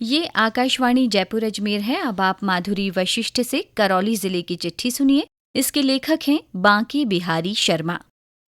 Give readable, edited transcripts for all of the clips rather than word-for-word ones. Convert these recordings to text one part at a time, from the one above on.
ये आकाशवाणी जयपुर अजमेर है। अब आप माधुरी वशिष्ठ से करौली जिले की चिट्ठी सुनिए। इसके लेखक हैं बांके बिहारी शर्मा।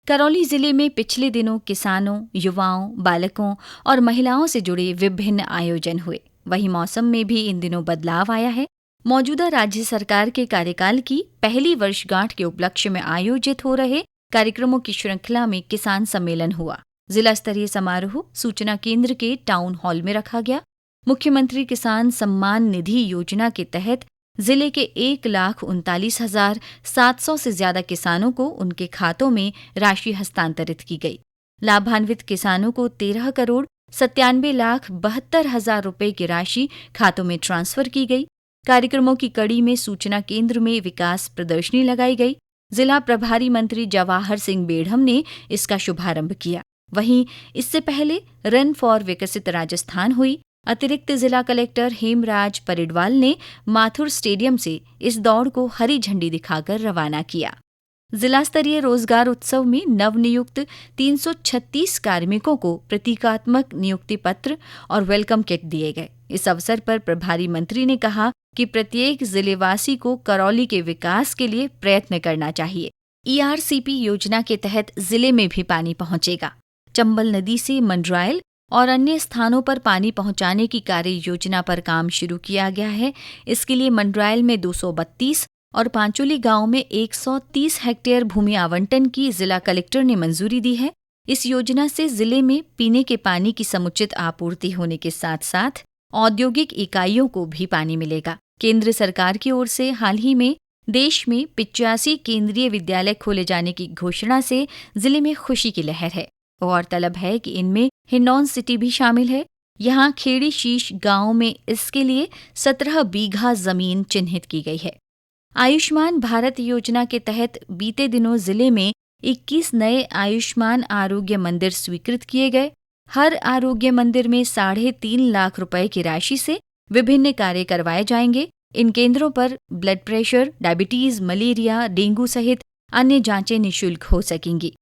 करौली जिले में पिछले दिनों किसानों, युवाओं, बालकों और महिलाओं से जुड़े विभिन्न आयोजन हुए। वहीं मौसम में भी इन दिनों बदलाव आया है। मौजूदा राज्य सरकार के कार्यकाल की पहली वर्षगांठ के उपलक्ष्य में आयोजित हो रहे कार्यक्रमों की श्रृंखला में किसान सम्मेलन हुआ। जिला स्तरीय समारोह सूचना केंद्र के टाउन हॉल में रखा गया। मुख्यमंत्री किसान सम्मान निधि योजना के तहत जिले के 1,39,700 से ज्यादा किसानों को उनके खातों में राशि हस्तांतरित की गई। लाभान्वित किसानों को 13,97,72,000 रुपये की राशि खातों में ट्रांसफर की गई। कार्यक्रमों की कड़ी में सूचना केंद्र में विकास प्रदर्शनी लगाई गई। जिला प्रभारी मंत्री जवाहर सिंह बेढ़म ने इसका शुभारंभ किया। वहीं इससे पहले रन फॉर विकसित राजस्थान हुई। अतिरिक्त जिला कलेक्टर हेमराज परिडवाल ने माथुर स्टेडियम से इस दौड़ को हरी झंडी दिखाकर रवाना किया। जिला स्तरीय रोजगार उत्सव में नवनियुक्त 336 कार्मिकों को प्रतीकात्मक नियुक्ति पत्र और वेलकम किट दिए गए। इस अवसर पर प्रभारी मंत्री ने कहा कि प्रत्येक जिलेवासी को करौली के विकास के लिए प्रयत्न करना चाहिए। ERCP योजना के तहत जिले में भी पानी पहुंचेगा। चंबल नदी से मंडरायल और अन्य स्थानों पर पानी पहुंचाने की कार्य योजना पर काम शुरू किया गया है। इसके लिए मंडरायल में 232 और पांचोली गांव में 130 हेक्टेयर भूमि आवंटन की जिला कलेक्टर ने मंजूरी दी है। इस योजना से जिले में पीने के पानी की समुचित आपूर्ति होने के साथ साथ औद्योगिक इकाइयों को भी पानी मिलेगा। केंद्र सरकार की ओर से हाल ही में देश में 85 केंद्रीय विद्यालय खोले जाने की घोषणा से जिले में खुशी की लहर है। गौरतलब है कि इनमें हिंडौन सिटी भी शामिल है। यहाँ खेड़ी शीश गांव में इसके लिए 17 बीघा जमीन चिन्हित की गई है। आयुष्मान भारत योजना के तहत बीते दिनों जिले में 21 नए आयुष्मान आरोग्य मंदिर स्वीकृत किए गए। हर आरोग्य मंदिर में 3.5 लाख रुपए की राशि से विभिन्न कार्य करवाए जाएंगे। इन केंद्रों पर blood pressure, diabetes, malaria, dengue सहित अन्य जांचें निःशुल्क हो सकेंगी।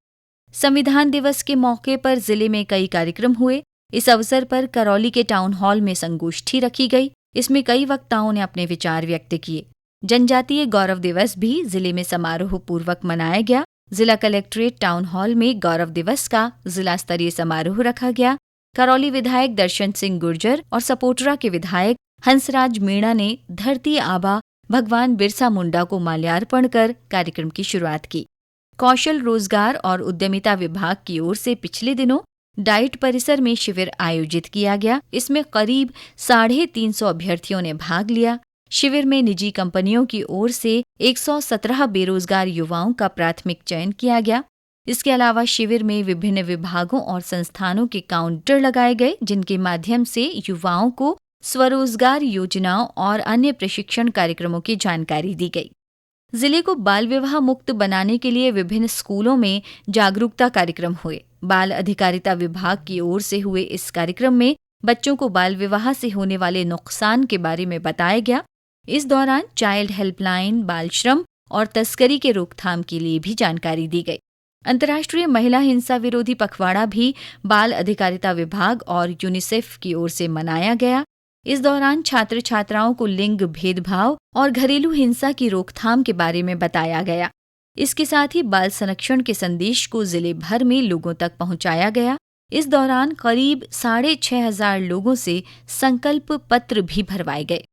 संविधान दिवस के मौके पर जिले में कई कार्यक्रम हुए। इस अवसर पर करौली के टाउन हॉल में संगोष्ठी रखी गई। इसमें कई वक्ताओं ने अपने विचार व्यक्त किए। जनजातीय गौरव दिवस भी जिले में समारोह पूर्वक मनाया गया। जिला कलेक्ट्रेट टाउन हॉल में गौरव दिवस का जिला स्तरीय समारोह रखा गया। करौली विधायक दर्शन सिंह गुर्जर और सपोटरा के विधायक हंसराज मीणा ने धरती आबा भगवान बिरसा मुंडा को माल्यार्पण कर कार्यक्रम की शुरुआत की। कौशल रोजगार और उद्यमिता विभाग की ओर से पिछले दिनों डाइट परिसर में शिविर आयोजित किया गया। इसमें करीब 350 अभ्यर्थियों ने भाग लिया। शिविर में निजी कंपनियों की ओर से 117 बेरोजगार युवाओं का प्राथमिक चयन किया गया। इसके अलावा शिविर में विभिन्न विभागों और संस्थानों के काउंटर लगाए गए, जिनके माध्यम से युवाओं को स्वरोजगार योजनाओं और अन्य प्रशिक्षण कार्यक्रमों की जानकारी दी गई। जिले को बाल विवाह मुक्त बनाने के लिए विभिन्न स्कूलों में जागरूकता कार्यक्रम हुए। बाल अधिकारिता विभाग की ओर से हुए इस कार्यक्रम में बच्चों को बाल विवाह से होने वाले नुकसान के बारे में बताया गया। इस दौरान चाइल्ड हेल्पलाइन, बाल श्रम और तस्करी के रोकथाम के लिए भी जानकारी दी गई। अंतर्राष्ट्रीय महिला हिंसा विरोधी पखवाड़ा भी बाल अधिकारिता विभाग और यूनिसेफ की ओर से मनाया गया। इस दौरान छात्र छात्राओं को लिंग भेदभाव और घरेलू हिंसा की रोकथाम के बारे में बताया गया। इसके साथ ही बाल संरक्षण के संदेश को जिले भर में लोगों तक पहुंचाया गया। इस दौरान करीब 6,500 लोगों से संकल्प पत्र भी भरवाए गए।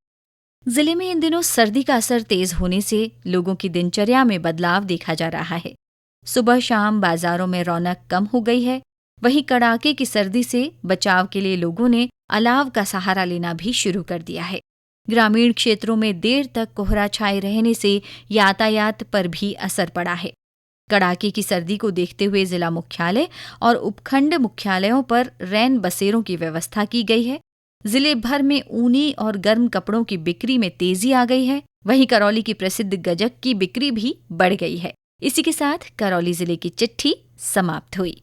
जिले में इन दिनों सर्दी का असर तेज होने से लोगों की दिनचर्या में बदलाव देखा जा रहा है। सुबह शाम बाजारों में रौनक कम हो गई है। वहीं कड़ाके की सर्दी से बचाव के लिए लोगों ने अलाव का सहारा लेना भी शुरू कर दिया है। ग्रामीण क्षेत्रों में देर तक कोहरा छाए रहने से यातायात पर भी असर पड़ा है। कड़ाके की सर्दी को देखते हुए जिला मुख्यालय और उपखंड मुख्यालयों पर रैन बसेरों की व्यवस्था की गई है। जिले भर में ऊनी और गर्म कपड़ों की बिक्री में तेजी आ गई है। वहीं करौली की प्रसिद्ध गजक की बिक्री भी बढ़ गई है। इसी के साथ करौली जिले की चिट्ठी समाप्त हुई।